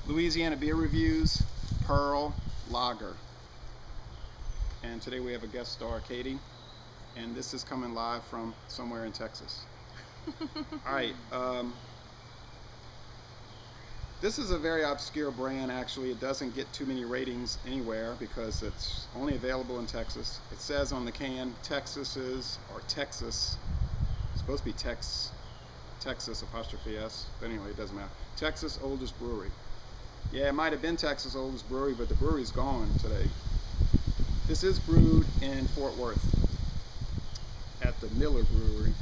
Louisiana Beer Reviews, Pearl Lager. And today we have a guest star, Katie, and this is coming live from somewhere in Texas. Alright, this is a very obscure brand actually. It doesn't get too many ratings anywhere because it's only available in Texas. It says on the can, Texas, it's supposed to be Texas apostrophe S, but anyway, it doesn't matter. Texas oldest brewery. Yeah, it might have been Texas oldest brewery, but the brewery's gone today. This is brewed in Fort Worth at the Miller Brewery,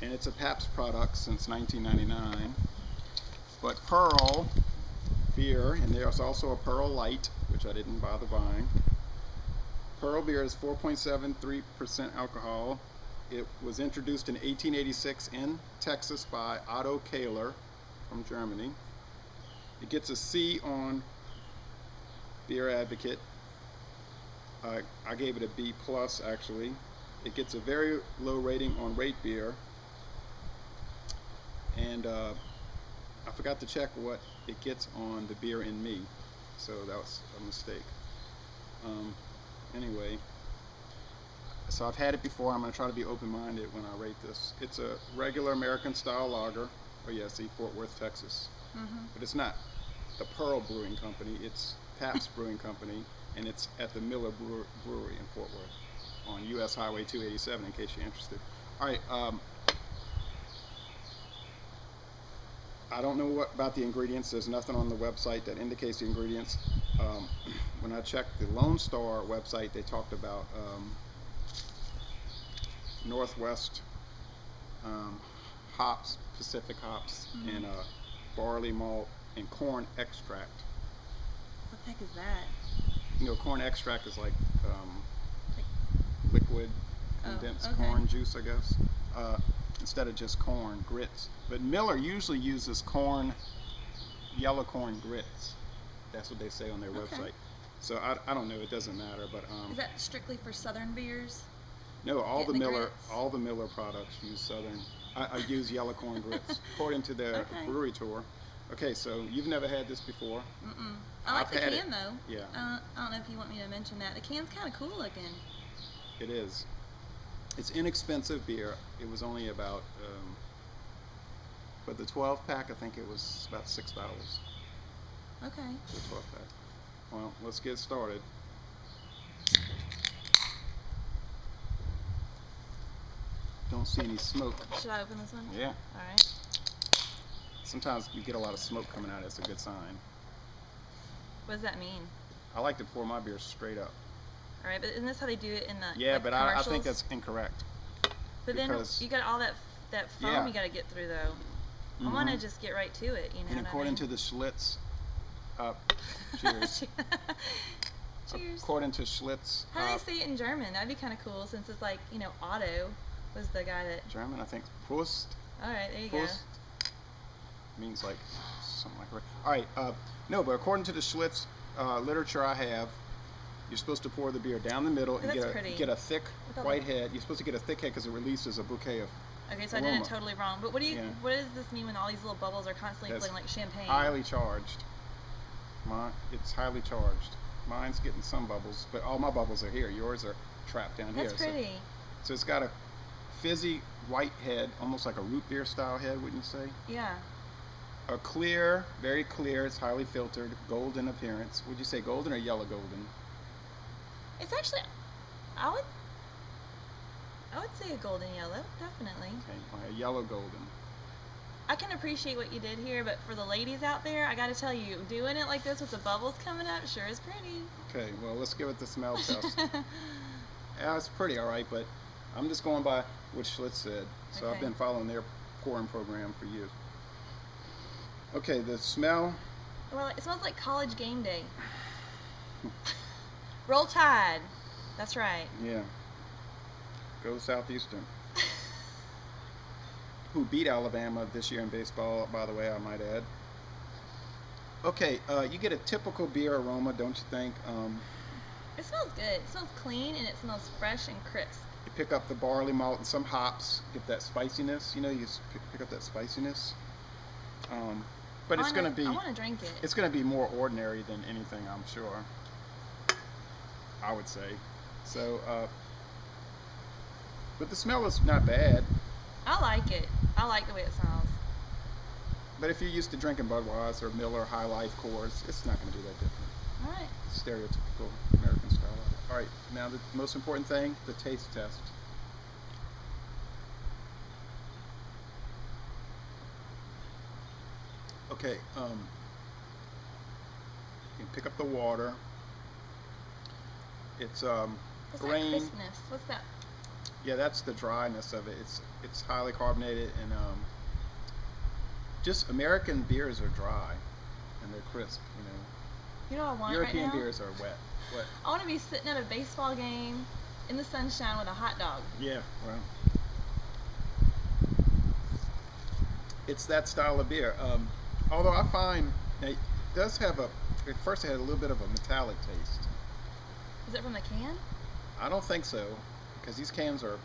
and it's a Pabst product since 1999. But Pearl beer, and there's also a Pearl Light, which I didn't bother buying. Pearl beer is 4.73% alcohol. It was introduced in 1886 in Texas by Otto Kahler from Germany. It gets a C on Beer Advocate. I gave it a B plus actually. It gets a very low rating on Rate Beer, and I forgot to check what it gets on the Beer in Me, so that was a mistake. Anyway, so I've had it before. I'm going to try to be open-minded when I rate this. It's a regular American style lager. Oh yeah, see, Fort Worth, Texas. But it's not the Pearl Brewing Company. It's Pabst Brewing Company, and it's at the Miller Brewery in Fort Worth on US Highway 287, in case you're interested. All right, I don't know what about the ingredients. There's nothing on the website that indicates the ingredients. When I checked the Lone Star website, they talked about Northwest hops, Pacific hops, and barley malt and corn extract. What the heck is that? You know, corn extract is like liquid condensed corn juice, I guess, instead of just corn grits. But Miller usually uses yellow corn grits. That's what they say on their website. So I don't know. It doesn't matter. But is that strictly for Southern beers? No, all the Miller products use Southern. I use yellow corn grits according to their brewery tour. Okay, so you've never had this before. I like the can though. Yeah. I don't know if you want me to mention that. The can's kind of cool looking. It is. It's inexpensive beer. It was only about, for the 12 pack, I think it was about $6. Okay. The 12 pack. Well, let's get started. Don't see any smoke. Should I open this one? Yeah. All right. Sometimes you get a lot of smoke coming out. It's a good sign. What does that mean? I like to pour my beer straight up. All right, but isn't this how they do it in the but I think that's incorrect. But then you got all that foam you got to get through though. I want to just get right to it, you know. And according to the Schlitz, cheers. Cheers. According to Schlitz. How do they say it in German? That'd be kind of cool since it's like, you know, Otto was the guy that. German, I think. Prost. All right, there you go. Means like something like that. All right, no, but according to the Schlitz literature I have, you're supposed to pour the beer down the middle and get a thick white head. You're supposed to get a thick head because it releases a bouquet of Okay, so aroma. I did it totally wrong. But what does this mean when all these little bubbles are constantly floating like champagne? Highly charged. It's highly charged. Mine's getting some bubbles, but all my bubbles are here. Yours are trapped down here. That's pretty. So it's got a fizzy white head, almost like a root beer style head, wouldn't you say? Yeah. A clear, very clear, it's highly filtered, golden appearance. Would you say golden or yellow golden? It's actually, I would say a golden yellow, definitely. Okay, a yellow golden. I can appreciate what you did here, but for the ladies out there, I got to tell you, doing it like this with the bubbles coming up sure is pretty. Okay, well, let's give it the smell test. Yeah, it's pretty, all right, but I'm just going by what Schlitz said. So I've been following their pouring program for years. Okay, the smell. Well, it smells like college game day. Roll Tide. That's right. Yeah. Go Southeastern. Who beat Alabama this year in baseball, by the way, I might add. Okay, you get a typical beer aroma, don't you think? It smells good. It smells clean and it smells fresh and crisp. You pick up the barley malt and some hops, get that spiciness. You know, you pick up that spiciness. But it's going to be. I want to drink it. It's going to be more ordinary than anything, I'm sure. I would say. So, but the smell is not bad. I like it. I like the way it smells. But if you're used to drinking Budweiser, Miller, High Life, Coors, it's not going to be that different. All right. Stereotypical American style. All right, now the most important thing, the taste test. Okay, you can pick up the water. It's What's that grain. crispness? What's that? Yeah, that's the dryness of it. It's highly carbonated, and just American beers are dry and they're crisp. You know what I want European right now? beers are wet. What? I want to be sitting at a baseball game in the sunshine with a hot dog. Yeah, well, it's that style of beer. Although I find it does have at first it had a little bit of a metallic taste. Is it from the can? I don't think so, because these cans are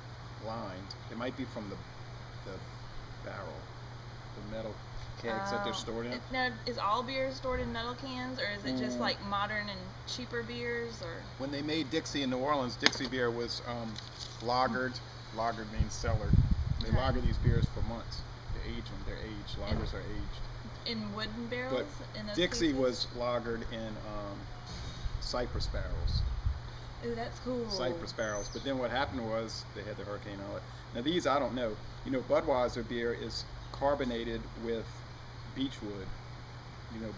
lined. It might be from the barrel, the metal kegs that they're stored in. Now, is all beer stored in metal cans, or is it just like modern and cheaper beers, or? When they made Dixie in New Orleans, Dixie beer was lagered. Lagered means cellared. They lager these beers for months. They age them. They're aged. Lagers are aged. In wooden barrels? But in those Dixie cases? was lagered in cypress barrels. Ooh, that's cool. Cypress barrels. But then what happened was they had the hurricane on it. Now these I don't know. Budweiser beer is carbonated with beechwood.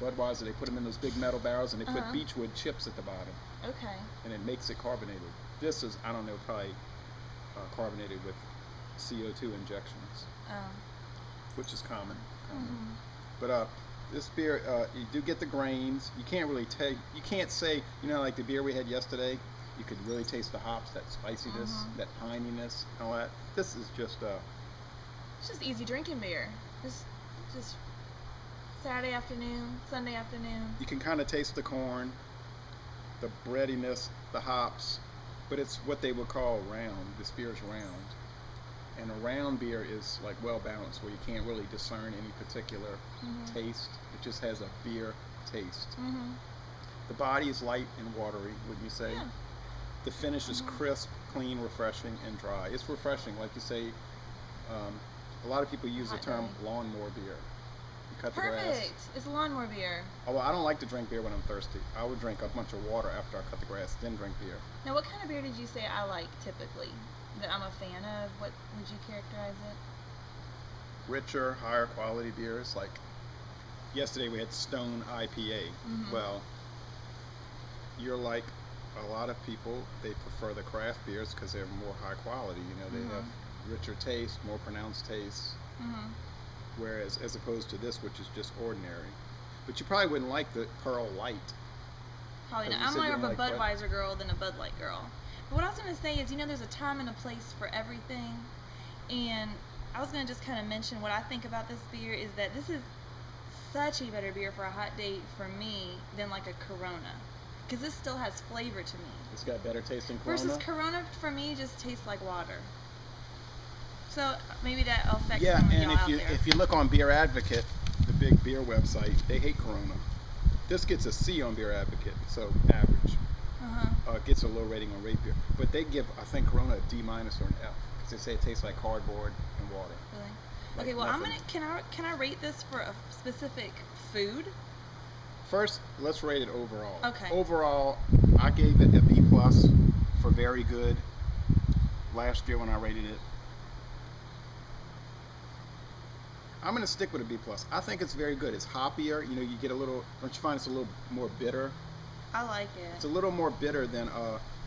Budweiser, they put them in those big metal barrels and they put beechwood chips at the bottom. Okay. And it makes it carbonated. This is, I don't know, probably carbonated with CO2 injections, which is common. But this beer, you do get the grains. You can't really take. You can't say, like the beer we had yesterday. You could really taste the hops, that spiciness, that pininess, and all that. This is just it's just easy drinking beer. Just Saturday afternoon, Sunday afternoon. You can kind of taste the corn, the breadiness, the hops, but it's what they would call round. This beer is round. And a round beer is like well balanced, where you can't really discern any particular taste. It just has a beer taste. The body is light and watery, wouldn't you say? Yeah. The finish is crisp, clean, refreshing, and dry. It's refreshing, like you say. A lot of people use the term lawnmower beer. You cut the grass. Perfect. It's a lawnmower beer. Although I don't like to drink beer when I'm thirsty. I would drink a bunch of water after I cut the grass, then drink beer. Now, what kind of beer did you say I like typically? That I'm a fan of? What would you characterize it? Richer, higher quality beers. Like yesterday we had Stone IPA. Well, you're like a lot of people, they prefer the craft beers because they're more high quality. They have richer taste, more pronounced taste. Whereas as opposed to this, which is just ordinary. But you probably wouldn't like the Pearl Light. Probably not. I'm more of a Budweiser girl than a Bud Light girl. But what I was going to say is, there's a time and a place for everything. And I was going to just kind of mention what I think about this beer is that this is such a better beer for a hot date for me than like a Corona. Because this still has flavor to me. It's got better taste than Corona? Versus Corona, for me, just tastes like water. So maybe that affects some of and y'all out there. if you look on Beer Advocate, the big beer website, they hate Corona. This gets a C on Beer Advocate, so average. It gets a low rating on Rate Beer. But they give, I think, Corona a D- or an F. Because they say it tastes like cardboard and water. Really? Like Okay, well, nothing. can I rate this for a specific food? First, let's rate it overall. Okay. Overall, I gave it a B+ for very good last year when I rated it. I'm going to stick with a B+. I think it's very good. It's hoppier. You get a little, don't you find it's a little more bitter? I like it. It's a little more bitter than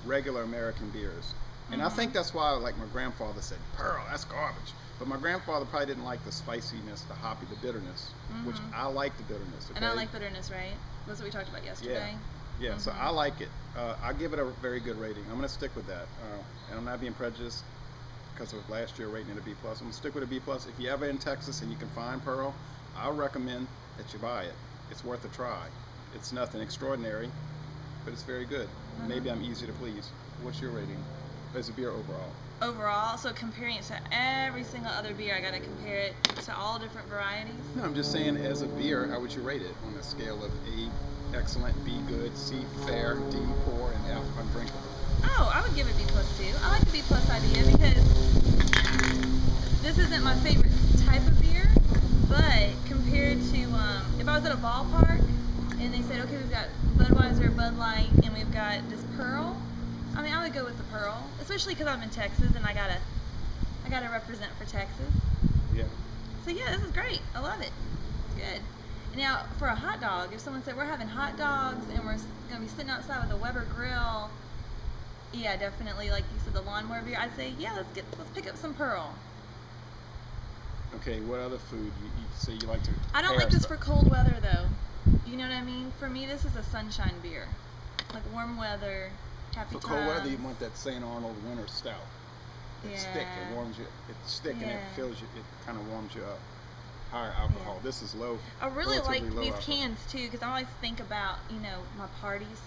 regular American beers. And I think that's why, like my grandfather said, Pearl, that's garbage. But my grandfather probably didn't like the spiciness, the hoppy, the bitterness, which I like the bitterness. Okay? And I like bitterness, right? That's what we talked about yesterday. Yeah, so I like it. I give it a very good rating. I'm going to stick with that. And I'm not being prejudiced because of last year rating it a B+. I'm going to stick with a B+. If you're ever in Texas and you can find Pearl, I'll recommend that you buy it. It's worth a try. It's nothing extraordinary, but it's very good. Maybe I'm easy to please. What's your rating? As a beer overall. Overall, so comparing it to every single other beer, I gotta compare it to all different varieties? No, I'm just saying, as a beer, how would you rate it on a scale of A, excellent, B, good, C, fair, D, poor, and F, undrinkable? Oh, I would give it B plus too. I like the B plus idea because this isn't my favorite type of beer, but compared to, if I was at a ballpark and they said, okay, we've got Budweiser, Bud Light, and we've got this Pearl, I mean, I would go with the Pearl, especially because I'm in Texas and I gotta represent for Texas. Yeah. So yeah, this is great. I love it. It's good. Now, for a hot dog, if someone said we're having hot dogs and we're gonna be sitting outside with a Weber grill, yeah, definitely, like you said, the lawnmower beer, I'd say, yeah, let's pick up some Pearl. Okay, what other food you say you like to? I don't like this for cold weather though. You know what I mean? For me, this is a sunshine beer, like warm weather. Happy for cold weather, you want that St. Arnold Winter Stout. It's thick. It warms you. It's thick and it fills you. It kind of warms you up. Higher alcohol. This is low. I really like these cans too because I always think about my parties.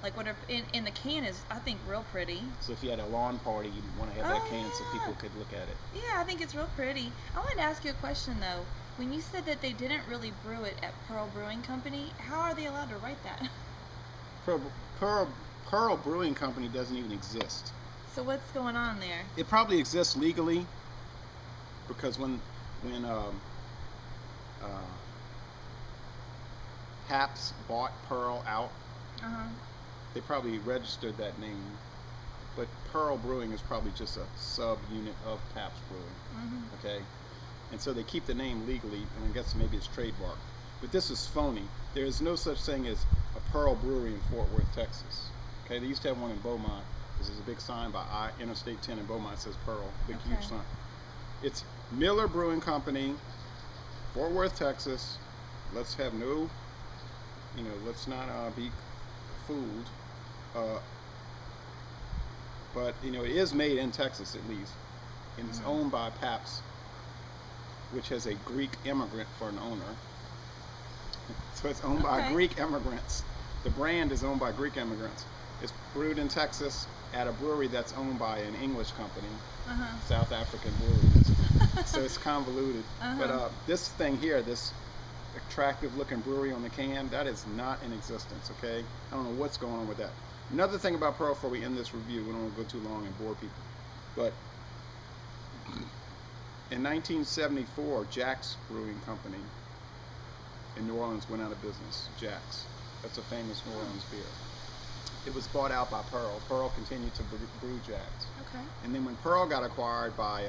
Like what in the can is I think real pretty. So if you had a lawn party, you'd want to have that can so people could look at it. Yeah, I think it's real pretty. I wanted to ask you a question though. When you said that they didn't really brew it at Pearl Brewing Company, how are they allowed to write that? Pearl Brewing Company doesn't even exist. So what's going on there? It probably exists legally because when Pabst bought Pearl out, they probably registered that name. But Pearl Brewing is probably just a sub-unit of Pabst Brewing. Okay? And so they keep the name legally, and I guess maybe it's trademarked. But this is phony. There is no such thing as a Pearl Brewery in Fort Worth, Texas. Okay, they used to have one in Beaumont. There's a big sign by Interstate 10 in Beaumont that says Pearl, big huge sign. It's Miller Brewing Company, Fort Worth, Texas. Let's have no, let's not be fooled. But it is made in Texas at least, and it's owned by Pabst, which has a Greek immigrant for an owner. So it's owned by Greek immigrants. The brand is owned by Greek immigrants. It's brewed in Texas at a brewery that's owned by an English company, South African breweries. So it's convoluted. But this thing here, this attractive looking brewery on the can, that is not in existence, okay? I don't know what's going on with that. Another thing about Pearl before we end this review, we don't want to go too long and bore people, but in 1974, Jack's Brewing Company in New Orleans went out of business. Jack's. That's a famous New Orleans beer. It was bought out by Pearl. Pearl continued to brew Jack's. Okay. And then when Pearl got acquired by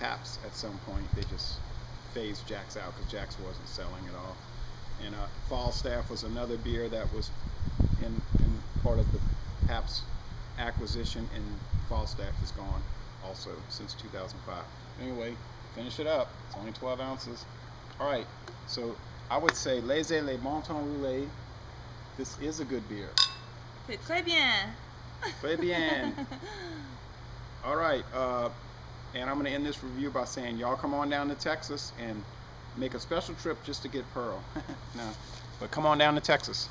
Pabst at some point, they just phased Jack's out because Jack's wasn't selling at all. And Falstaff was another beer that was in part of the Pabst acquisition, and Falstaff is gone also since 2005. Anyway, finish it up. It's only 12 ounces. All right, so I would say Laissez les bon temps rouler. This is a good beer. C'est très bien. Très bien. All right, and I'm going to end this review by saying y'all come on down to Texas and make a special trip just to get Pearl. No, but come on down to Texas.